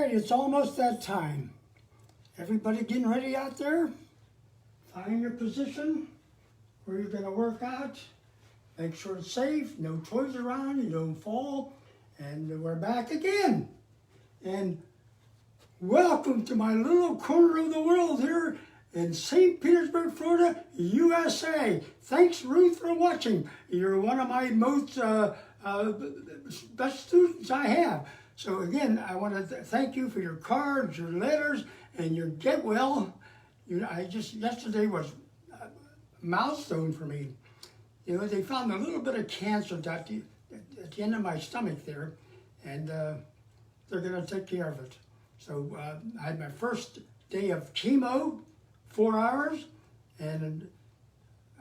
right, it's almost that time. Everybody getting ready out there? Find your position where you're going to work out. Make sure it's safe, no toys around, you don't fall. And we're back again. And welcome to my little corner of the world here in St. Petersburg, Florida, USA. Thanks, Ruth, for watching. You're one of my most best students I have. So again, I want to thank you for your cards, your letters, and your get well. Yesterday was a milestone for me. You know, they found a little bit of cancer at the end of my stomach there, and they're going to take care of it. So I had my first day of chemo, 4 hours, and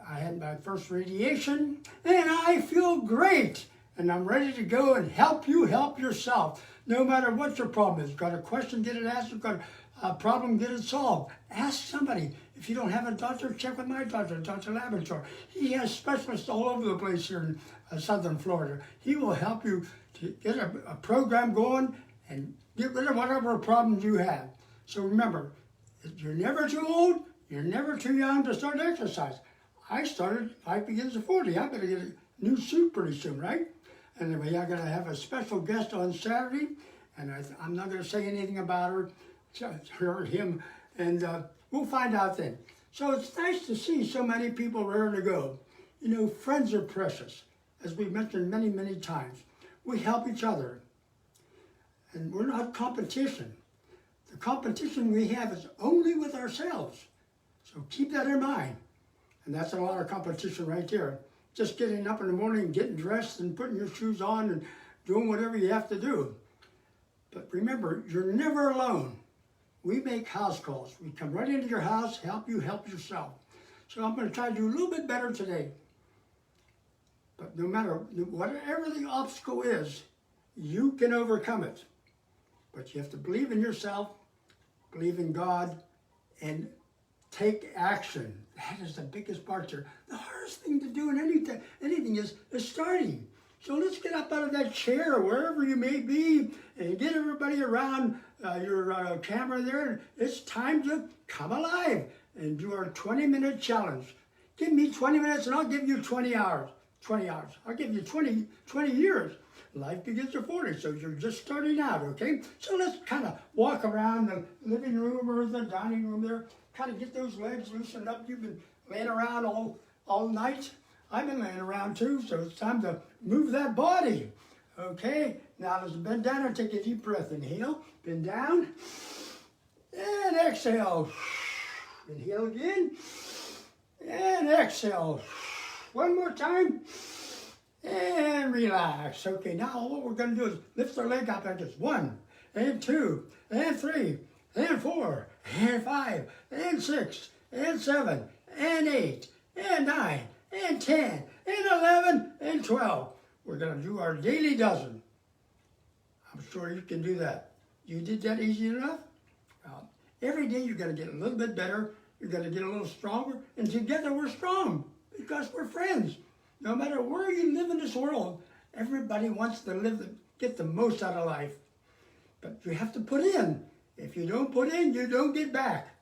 I had my first radiation, and I feel great. And I'm ready to go and help you help yourself. No matter what your problem is. Got a question, get it answered. Got a problem, get it solved. Ask somebody. If you don't have a doctor, check with my doctor, Dr. Laboratory. He has specialists all over the place here in Southern Florida. He will help you to get a program going and get rid of whatever problems you have. So remember, you're never too old, you're never too young to start exercise. I started, life begins at 40. I'm going to get a new suit pretty soon, right? Anyway, I'm going to have a special guest on Saturday, and I'm not going to say anything about her or him, and we'll find out then. So it's nice to see so many people raring to go. You know, friends are precious, as we've mentioned many, many times. We help each other, and we're not competition. The competition we have is only with ourselves, so keep that in mind. And that's a lot of competition right there. Just getting up in the morning, getting dressed and putting your shoes on and doing whatever you have to do. But remember, you're never alone. We make house calls. We come right into your house, help you help yourself. So I'm going to try to do a little bit better today. But no matter, whatever the obstacle is, you can overcome it. But you have to believe in yourself, believe in God, and take action. That is the biggest part here. The hardest thing to do in anything is starting. So let's get up out of that chair, or wherever you may be, and get everybody around your camera there. It's time to come alive and do our 20-minute challenge. Give me 20 minutes and I'll give you 20 hours. 20 hours. I'll give you 20 years. Life begins at 40, so you're just starting out, okay? So let's kind of walk around the living room or the dining room there, kind of get those legs loosened up. You've been laying around all night. I've been laying around too, so it's time to move that body, okay? Now let's bend down and take a deep breath. Inhale, bend down, and exhale. Inhale again, and exhale. One more time. And relax. Okay, now what we're going to do is lift our leg up like this. 1, and 2, and 3, and 4, and 5, and 6, and 7, and 8, and 9, and 10, and 11, and 12. We're going to do our daily dozen. I'm sure you can do that. You did that easy enough? Well, every day you're going to get a little bit better. You're going to get a little stronger. And together we're strong because we're friends. No matter where you live in this world, everybody wants to get the most out of life. But you have to put in. If you don't put in, you don't get back.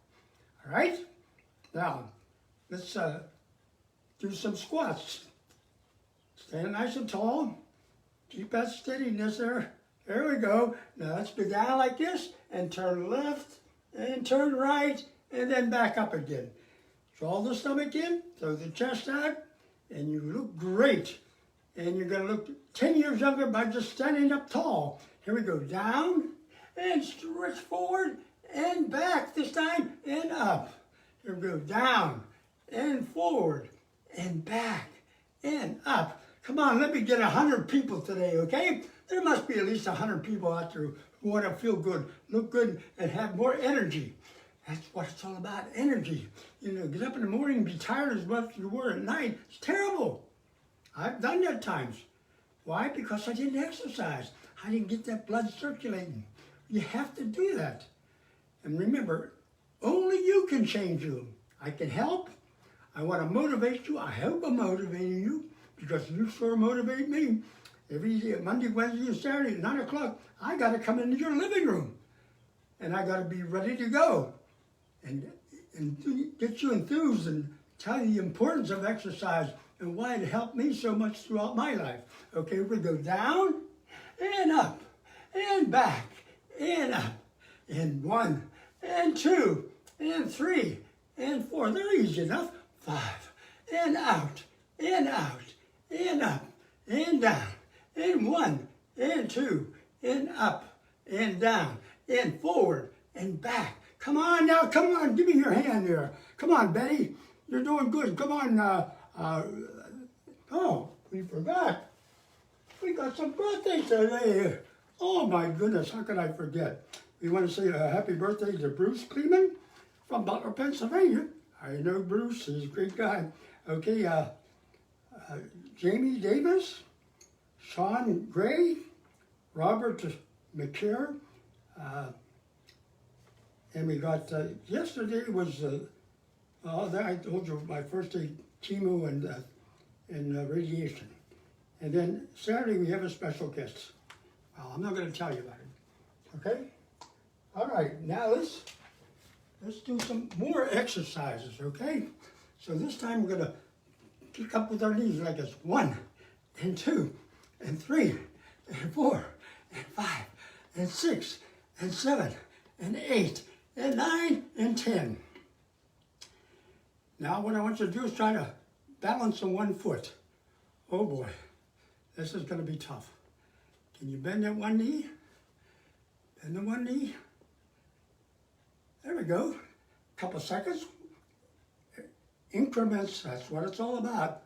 All right? Now, let's do some squats. Stand nice and tall. Keep that steadiness there. There we go. Now let's go down like this and turn left and turn right and then back up again. Draw the stomach in, throw the chest out, and you look great. And you're going to look 10 years younger by just standing up tall. Here we go. Down and stretch forward and back this time and up. Here we go. Down and forward and back and up. Come on, let me get 100 people today, okay? There must be at least 100 people out there who want to feel good, look good, and have more energy. That's what it's all about, energy. You know, get up in the morning and be tired as much as you were at night. It's terrible. I've done that times. Why? Because I didn't exercise. I didn't get that blood circulating. You have to do that. And remember, only you can change you. I can help. I want to motivate you. I hope I'm motivating you because you sure motivate me. Every day, Monday, Wednesday, and Saturday at 9 o'clock, I got to come into your living room. and I got to be ready to go. And get you enthused and tell you the importance of exercise and why it helped me so much throughout my life. Okay, we go down and up and back and up and 1 and 2 and 3 and 4. They're easy enough. 5 and out and out and up and down and 1 and 2 and up and down and forward and back. Come on now, come on, give me your hand here. Come on, Betty, you're doing good. Come on, oh, we forgot. We got some birthdays today. Oh my goodness, how could I forget? We want to say a happy birthday to Bruce Kleeman from Butler, Pennsylvania. I know Bruce, he's a great guy. Okay, Jamie Davis, Sean Gray, Robert McCare, and we got, yesterday was, I told you, my first day chemo and radiation. And then Saturday we have a special guest. Well, I'm not going to tell you about it, okay? All right, now let's do some more exercises, okay? So this time we're going to kick up with our knees like this. 1 and 2 and 3 and 4 and 5 and 6 and 7 and 8 and 9 and 10. Now what I want you to do is try to balance on one foot. Oh boy, this is going to be tough. Can you bend that one knee? Bend the one knee. There we go. Couple seconds. Increments, that's what it's all about.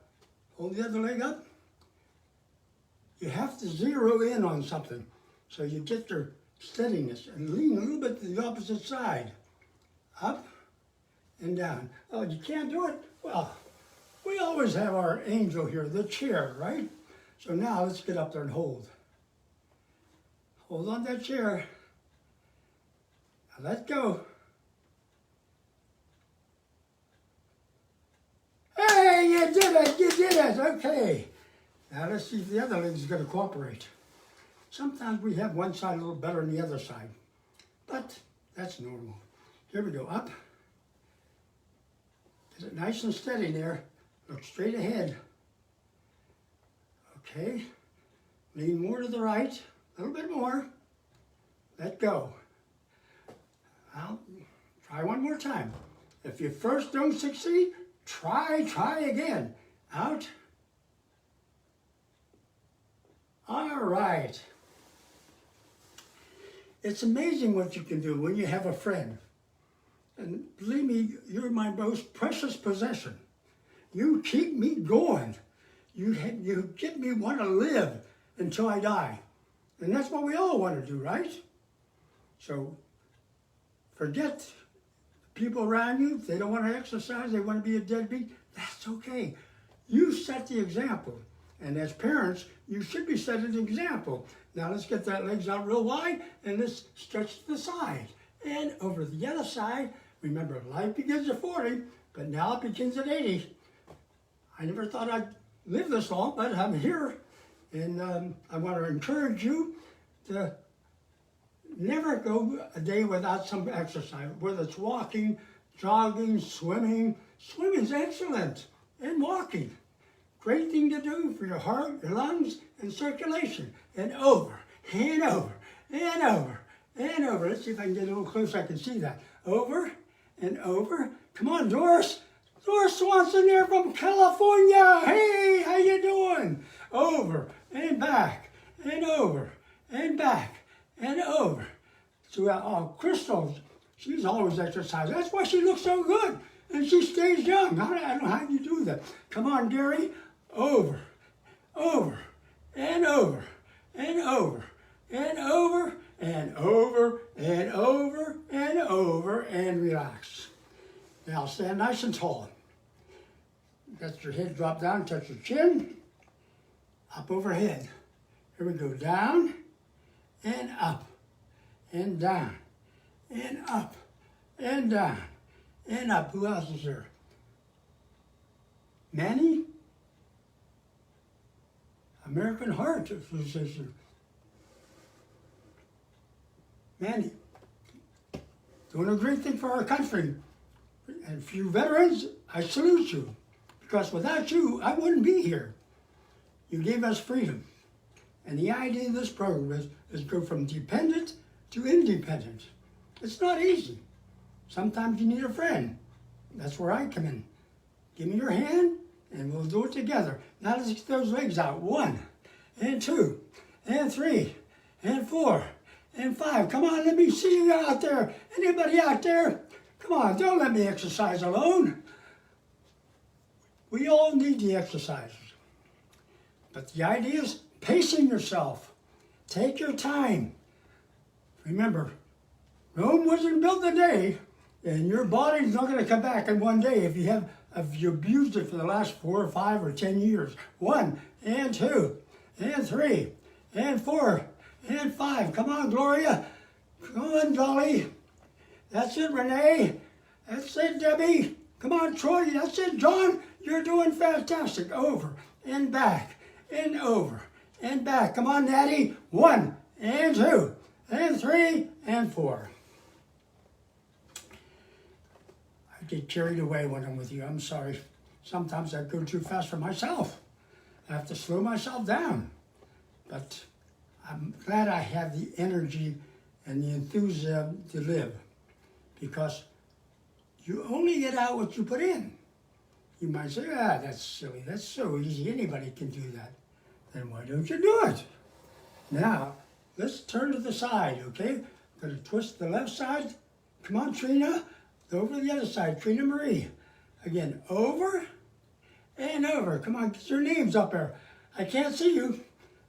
Hold the other leg up. You have to zero in on something so you get your steadiness and lean a little bit to the opposite side. Up and down. Oh, you can't do it? Well, we always have our angel here, the chair, right? So now let's get up there and hold. Hold on that chair. Now let go. Hey, you did it, you did it, okay. Now let's see if the other leg is going to cooperate. Sometimes we have one side a little better than the other side, but that's normal. Here we go, up. Get it nice and steady there. Look straight ahead. Okay. Lean more to the right, a little bit more. Let go. Now, try one more time. If you first don't succeed, try again. Out. All right. It's amazing what you can do when you have a friend. And believe me, you're my most precious possession. You keep me going. You get me want to live until I die. And that's what we all want to do, right? So forget people around you. If they don't want to exercise, they want to be a deadbeat. That's okay. You set the example. And as parents, you should be setting an example. Now let's get that legs out real wide and let's stretch to the side. And over the other side, remember life begins at 40, but now it begins at 80. I never thought I'd live this long, but I'm here. And I want to encourage you to never go a day without some exercise, whether it's walking, jogging, swimming. Swimming's excellent, and walking. Great thing to do for your heart, your lungs, and circulation. And over, and over, and over, and over. Let's see if I can get a little closer, I can see that. Over, and over. Come on, Doris. Doris Swanson there from California. Hey, how you doing? Over, and back, and over, and back, and over. So, Crystal, she's always exercising. That's why she looks so good. And she stays young. I don't know how you do that. Come on, Gary. Over, over, and over, and over, and over, and over, and over, and over, and relax. Now stand nice and tall. Let your head drop down, touch your chin, up overhead. Here we go, down, and up, and down, and up, and down, and up. Who else is there? Manny? American Heart Association. Manny. doing a great thing for our country. And for you veterans, I salute you. Because without you, I wouldn't be here. You gave us freedom. And the idea of this program is go from dependent to independent. It's not easy. Sometimes you need a friend. That's where I come in. Give me your hand, and we'll do it together. Now let's get those legs out. 1, and 2, and 3, and 4, and 5. Come on, let me see you out there. Anybody out there? Come on, don't let me exercise alone. We all need the exercises. But the idea is pacing yourself. Take your time. Remember, Rome wasn't built in a day, and your body's not going to come back in one day if you abused it for the last 4 or 5 or 10 years. 1, and 2, and 3, and 4, and 5. Come on, Gloria. Come on, Dolly. That's it, Renee. That's it, Debbie. Come on, Troy. That's it, John. You're doing fantastic. Over and back and over and back. Come on, Natty. 1, and 2, and 3, and 4. I get carried away when I'm with you. I'm sorry. Sometimes I go too fast for myself. I have to slow myself down. But I'm glad I have the energy and the enthusiasm to live. Because you only get out what you put in. You might say, that's silly. That's so easy. Anybody can do that. Then why don't you do it? Now, let's turn to the side, okay? I'm going to twist the left side. Come on, Trina. Over to the other side. Trina Marie. Again, over and over. Come on, get your names up there. I can't see you.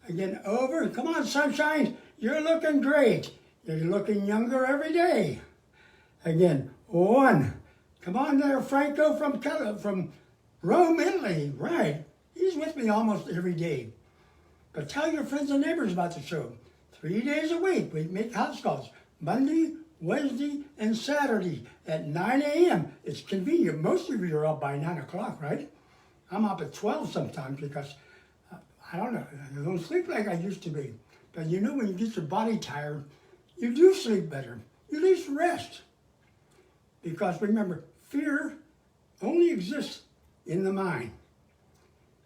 Again, over. Come on, Sunshine. You're looking great. You're looking younger every day. Again, 1. Come on there, Franco from Rome, Italy. Right. He's with me almost every day. But tell your friends and neighbors about the show. 3 days a week, we make house calls. Monday, Wednesday, and Saturday at 9 a.m. It's convenient. Most of you are up by 9 o'clock, right? I'm up at 12 sometimes because, I don't know, I don't sleep like I used to be. But you know when you get your body tired, you do sleep better. You at least rest. Because remember, fear only exists in the mind.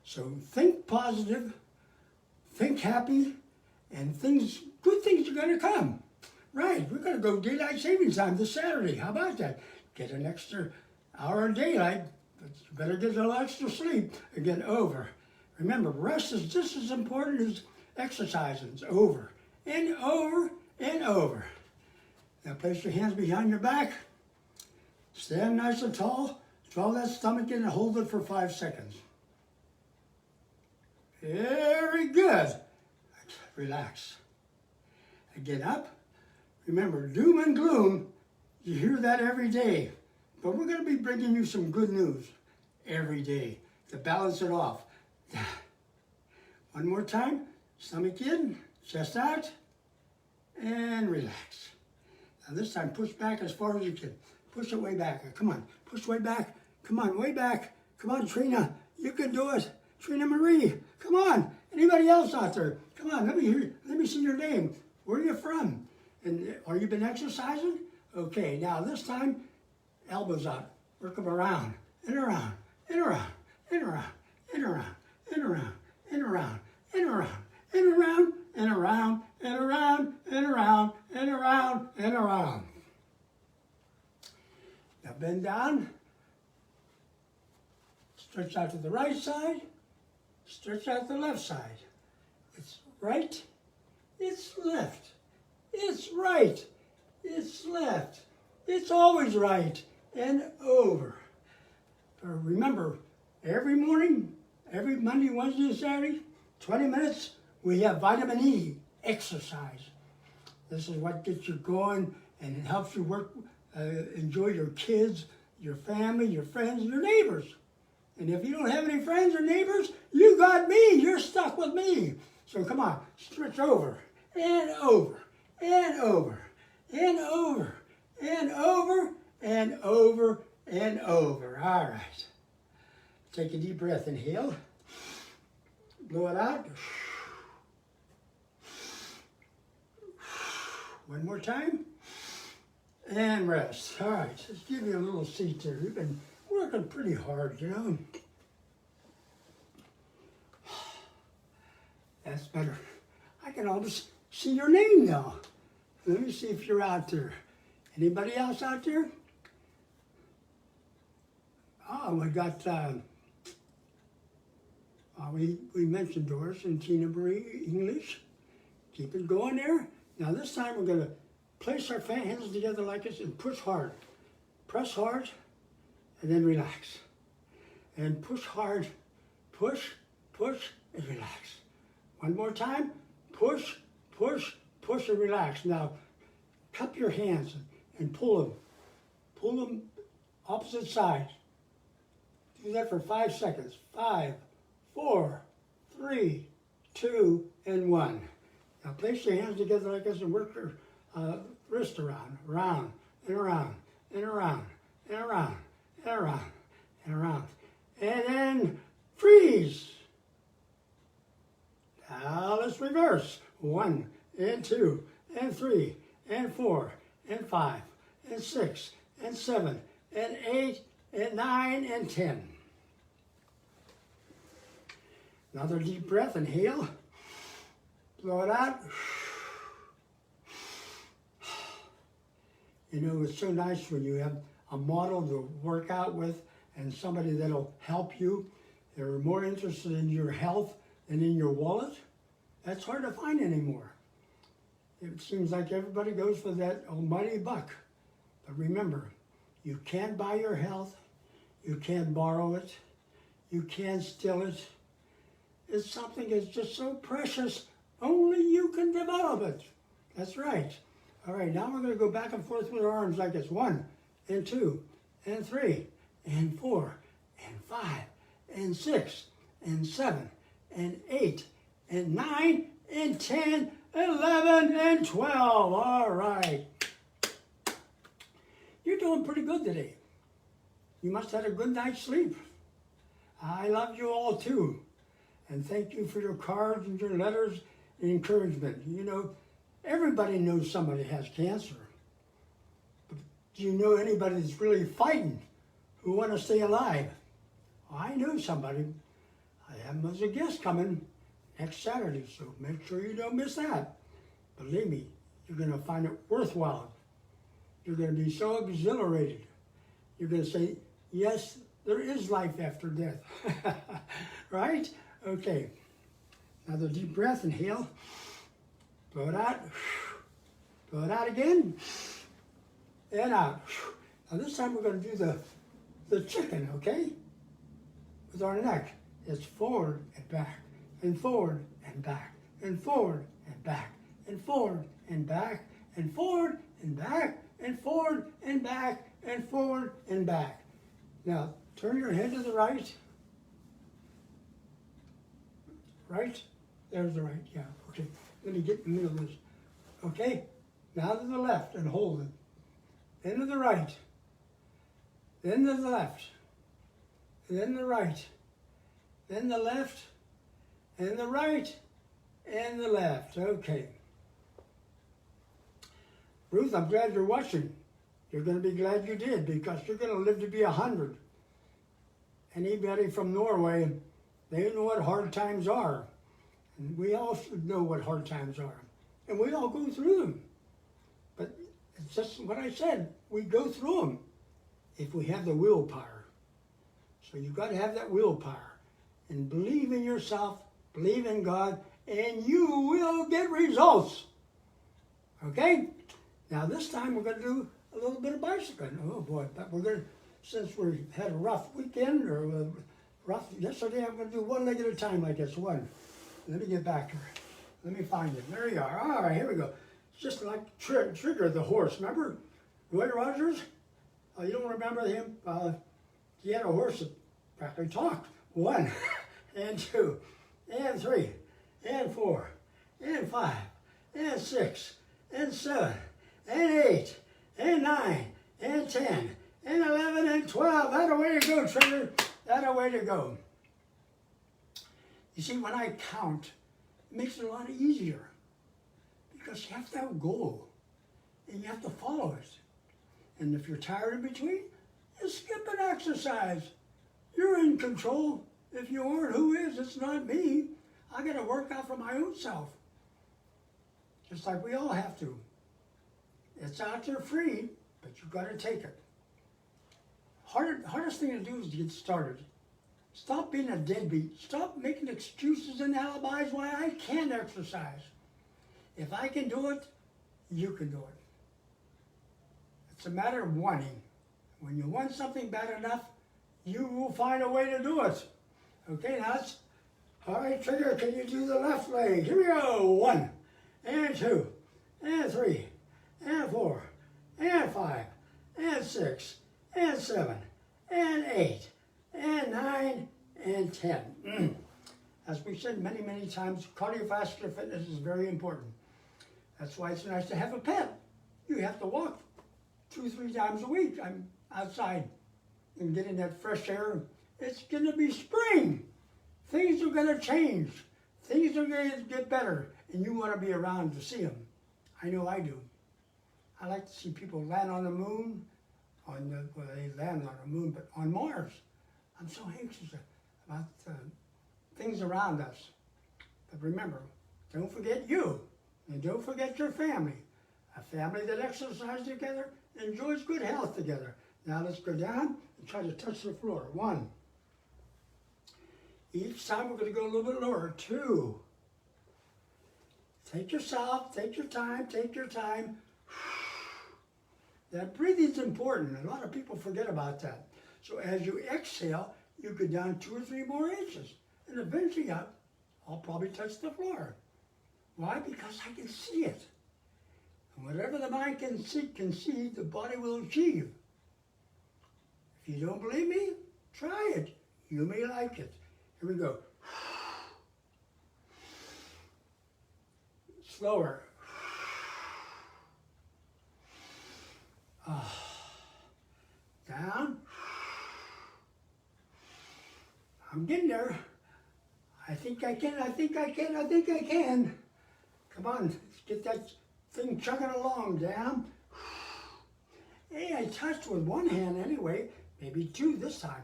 So think positive, think happy, and good things are going to come. Right, we're going to go daylight savings time this Saturday. How about that? Get an extra hour of daylight, but you better get a little extra sleep. Again, over. Remember, rest is just as important as exercising. It's over and over and over. Now place your hands behind your back. Stand nice and tall. Draw that stomach in and hold it for 5 seconds. Very good. Relax. Again, up. Remember, doom and gloom, you hear that every day. But we're going to be bringing you some good news every day to balance it off. One more time. Stomach in, chest out, and relax. Now this time, push back as far as you can. Push it way back. Come on. Push way back. Come on, way back. Come on, Trina. You can do it. Trina Marie. Come on. Anybody else out there? Come on, let me see your name. Where are you from? And are you been exercising? Okay, now this time, elbows out. Work them around, and around, and around, and around, and around, and around, and around, and around, and around, and around, and around, and around, and around, and around. Now bend down. Stretch out to the right side. Stretch out to the left side. It's right. It's left. It's right. It's left. It's always right. And over. Remember, every morning, every Monday, Wednesday, and Saturday, 20 minutes, we have vitamin E, exercise. This is what gets you going, and it helps you work, enjoy your kids, your family, your friends, your neighbors. And if you don't have any friends or neighbors, you got me. You're stuck with me. So come on, stretch over, and over, and over, and over, and over, and over, and over. All right. Take a deep breath. Inhale. Blow it out. One more time. And rest. All right, let's give you a little seat there. You've been working pretty hard, you know. That's better. I can almost see your name now. Let me see if you're out there. Anybody else out there? Oh, we got, we mentioned Doris and Tina Marie English. Keep it going there. Now this time we're going to place our hands together like this and push hard. Press hard and then relax. And push hard, push, push, and relax. One more time, push, push, push, and relax. Now, cup your hands and pull them. Pull them opposite sides. Do that for 5 seconds. 5, 4, 3, 2, and 1. Now place your hands together like this and work your wrist around, around, and around, and around, and around, and around, and around. And then freeze. Now let's reverse. 1, and 2, and 3, and 4, and 5, and 6, and 7, and 8, and 9, and 10. Another deep breath, inhale. Blow it out. You know, it's so nice when you have a model to work out with and somebody that'll help you. They're more interested in your health than in your wallet. That's hard to find anymore. It seems like everybody goes for that almighty buck. But remember, you can't buy your health. You can't borrow it. You can't steal it. It's something that's just so precious, only you can develop it. That's right. All right, now we're going to go back and forth with our arms like this. 1, and 2, and 3, and 4, and 5, and 6, and 7, and 8, and 9, and 10, 11, and 12. All right. You're doing pretty good today. You must have had a good night's sleep. I love you all too. And thank you for your cards and your letters and encouragement. You know, everybody knows somebody has cancer. But do you know anybody that's really fighting who want to stay alive? I know somebody. I have him as a guest coming next Saturday, so make sure you don't miss that. Believe me, you're going to find it worthwhile. You're going to be so exhilarated. You're going to say, yes, there is life after death. Right? Okay. Another deep breath. Inhale. Blow it out. Blow it out again. And out. Now this time we're going to do the chicken, okay? With our neck. It's forward and back, and forward and back, and forward and back, and forward and back, and forward and back, and forward and back, and forward and back. Now, turn your head to the right. Right? There's the right, yeah, okay. Let me get in the middle of this. Okay? Now to the left and hold it. Then to the right. Then to the left. Then the right. Then the left. And the right. And the left. Okay. Ruth, I'm glad you're watching. You're going to be glad you did because you're going to live to be 100. Anybody from Norway, they know what hard times are. And we all should know what hard times are. And we all go through them. But it's just what I said. We go through them if we have the willpower. So you've got to have that willpower. And believe in yourself, believe in God, and you will get results. Okay? Now this time we're going to do a little bit of bicycling. Oh boy, but we're going to, since we had a rough weekend or rough yesterday, I'm going to do one leg at a time like this. One. Let me get back here. Let me find it. There you are. All right, here we go. It's just like Trigger the horse. Remember Roy Rogers? You don't remember him? He had a horse that practically talked. 1, and 2, and 3, and 4, and 5, and 6, and 7, and 8, and 9, and 10, and 11, and 12. That a way to go, Trigger. That a way to go. You see, when I count, it makes it a lot easier because you have to have a goal and you have to follow it. And if you're tired in between, you skip an exercise. You're in control. If you aren't, who is? It's not me. I got to work out for my own self. Just like we all have to. It's out there free, but you've got to take it. Hardest thing to do is to get started. Stop being a deadbeat. Stop making excuses and alibis why I can't exercise. If I can do it, you can do it. It's a matter of wanting. When you want something bad enough, you will find a way to do it. Okay, now it's, all right, Trigger, can you do the left leg? Here we go. 1, and 2, and 3, and 4, and 5, and 6, and 7, and 8, and 9, and 10. As we've said many, many times, cardiovascular fitness is very important. That's why it's nice to have a pet. You have to walk 2-3 times a week. I'm outside and getting that fresh air. It's going to be spring. Things are going to change. Things are going to get better, and you want to be around to see them. I know I do. I like to see people land on the moon, well, they land on the moon, but on Mars. I'm so anxious about things around us. But remember, don't forget you, and don't forget your family. A family that exercises together enjoys good health together. Now let's go down and try to touch the floor. 1. Each time we're going to go a little bit lower. 2. Take yourself, take your time, take your time. That breathing is important. A lot of people forget about that. So as you exhale, you go down 2 or 3 more inches. And eventually I'll probably touch the floor. Why? Because I can see it. And whatever the mind can see, the body will achieve. If you don't believe me, try it. You may like it. Here we go. Slower. Down. I'm getting there. I think I can, I think I can, I think I can. Come on, let's get that thing chugging along. Down. Hey, I touched with one hand anyway. Maybe 2 this time.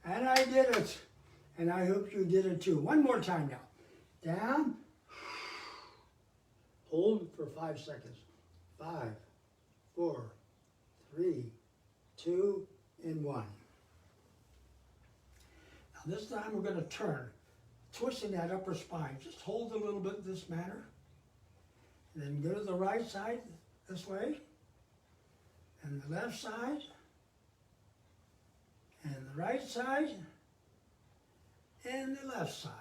And I did it. And I hope you did it too. One more time now. Down. Hold for 5 seconds. 5, 4, 3, 2, and 1. Now this time we're going to turn, twisting that upper spine. Just hold a little bit this manner. And then go to the right side this way. And the left side. And the right side. And the left side.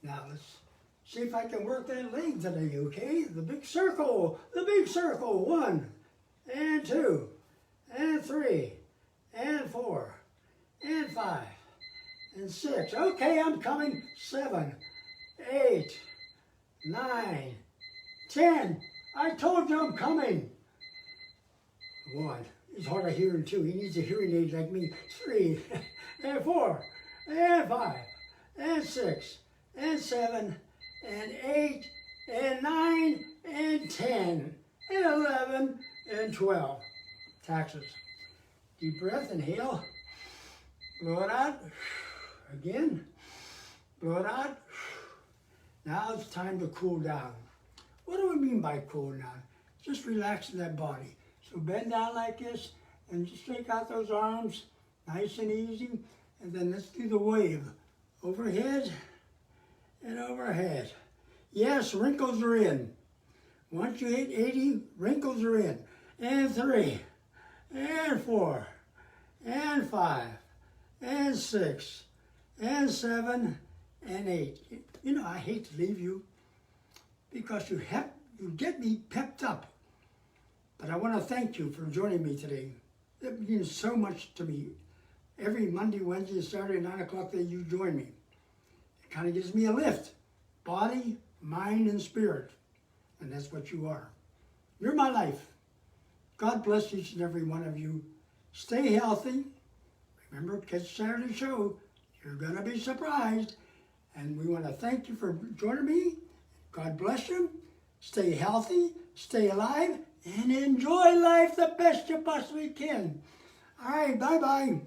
Now let's see if I can work that leg today, okay? The big circle, 1, and 2, and 3, and 4, and 5, and 6. Okay, I'm coming. 7, 8, 9, 10. I told you I'm coming. 1. He's hard of hearing too. He needs a hearing aid like me. 3, and 4, and 5, and 6, and 7, and 8, and 9, and 10, and 11, and 12. Taxes. Deep breath, inhale. Blow it out. Again. Blow it out. Now it's time to cool down. What do we mean by cooling down? Just relaxing that body. So bend down like this and just shake out those arms, nice and easy. And then let's do the wave. Overhead and overhead. Yes, wrinkles are in. Once you hit 80, wrinkles are in. And 3, and 4, and 5, and 6, and 7, and 8. You know, I hate to leave you because you get me pepped up. But I want to thank you for joining me today. It means so much to me. Every Monday, Wednesday, Saturday, 9 o'clock that you join me. It kind of gives me a lift. Body, mind, and spirit. And that's what you are. You're my life. God bless each and every one of you. Stay healthy. Remember, catch Saturday show. You're going to be surprised. And we want to thank you for joining me. God bless you. stay healthy, stay alive, and enjoy life the best you possibly can. All right, bye-bye.